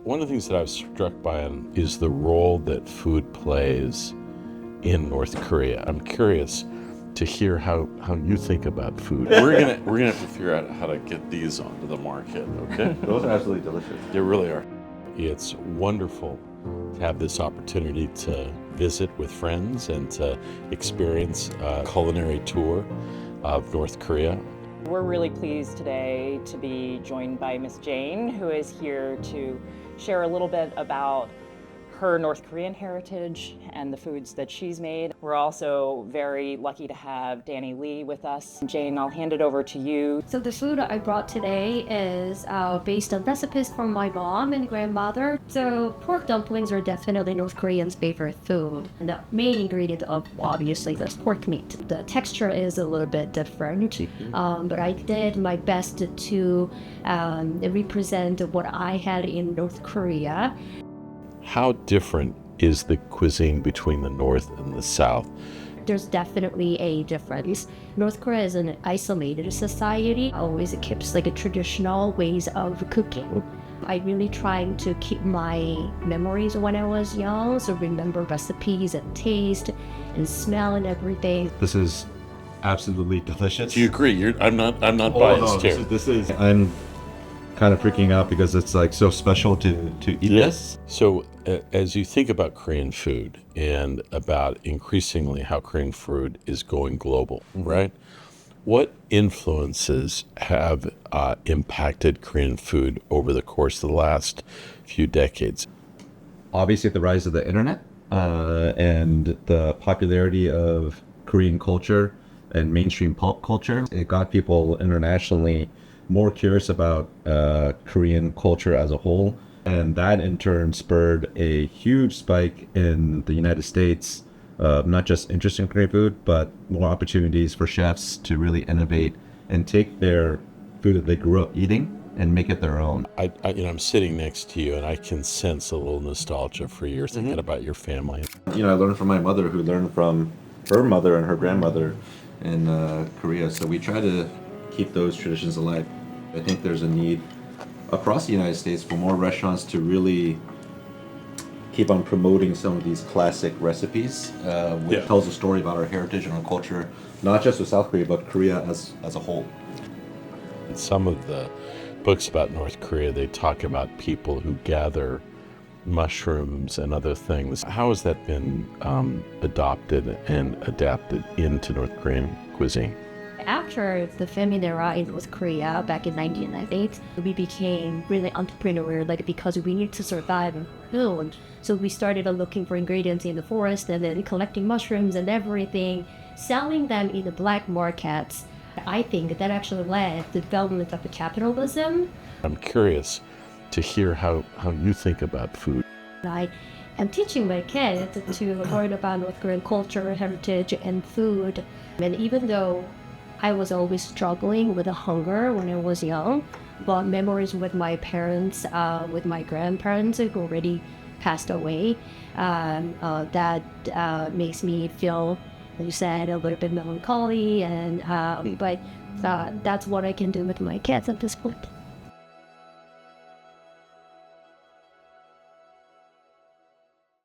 One of the things that I was struck by is the role that food plays in North Korea. I'm curious to hear how you think about food. We're gonna have to figure out how to get these onto the market, okay? Those are absolutely delicious. They really are. It's wonderful to have this opportunity to visit with friends and to experience a culinary tour of North Korea. We're really pleased today to be joined by Miss Jane, who is here to share a little bit about her North Korean heritage and the foods that she's made. We're also very lucky to have Danny Lee with us. Jane, I'll hand it over to you. So the food I brought today is based on recipes from my mom and grandmother. So pork dumplings are definitely North Koreans' favorite food. And the main ingredient of obviously is pork meat. The texture is a little bit different, but I did my best to represent what I had in North Korea. How different is the cuisine between the North and the South? There's definitely a difference. North Korea is an isolated society, always keeps like a traditional ways of cooking. I really trying to keep my memories when I was young, so remember recipes and taste and smell and everything. This is absolutely delicious. Do you agree? I'm not biased here. I'm kind of freaking out because it's like so special to eat this. So as you think about Korean food and about increasingly how Korean food is going global, right? What influences have impacted Korean food over the course of the last few decades? Obviously, the rise of the internet and the popularity of Korean culture and mainstream pop culture. It got people internationally more curious about Korean culture as a whole. And that in turn spurred a huge spike in the United States, not just interest in Korean food, but more opportunities for chefs to really innovate and take their food that they grew up eating and make it their own. I'm sitting next to you and I can sense a little nostalgia for you thinking about your family. I learned from my mother, who learned from her mother and her grandmother in Korea. So we try to keep those traditions alive. I think there's a need across the United States for more restaurants to really keep on promoting some of these classic recipes, which tells a story about our heritage and our culture, not just with South Korea, but Korea as a whole. In some of the books about North Korea, they talk about people who gather mushrooms and other things. How has that been adopted and adapted into North Korean cuisine? After the famine era in North Korea back in 1998, we became really entrepreneurial, because we need to survive on our own. So we started looking for ingredients in the forest and then collecting mushrooms and everything, selling them in the black markets. I think that actually led to the development of the capitalism. I'm curious to hear how you think about food. I am teaching my kids to learn about North Korean culture, heritage, and food. And even though I was always struggling with the hunger when I was young, but memories with my parents, with my grandparents who already passed away, that makes me feel, like you said, a little bit melancholy, and but that's what I can do with my kids at this point.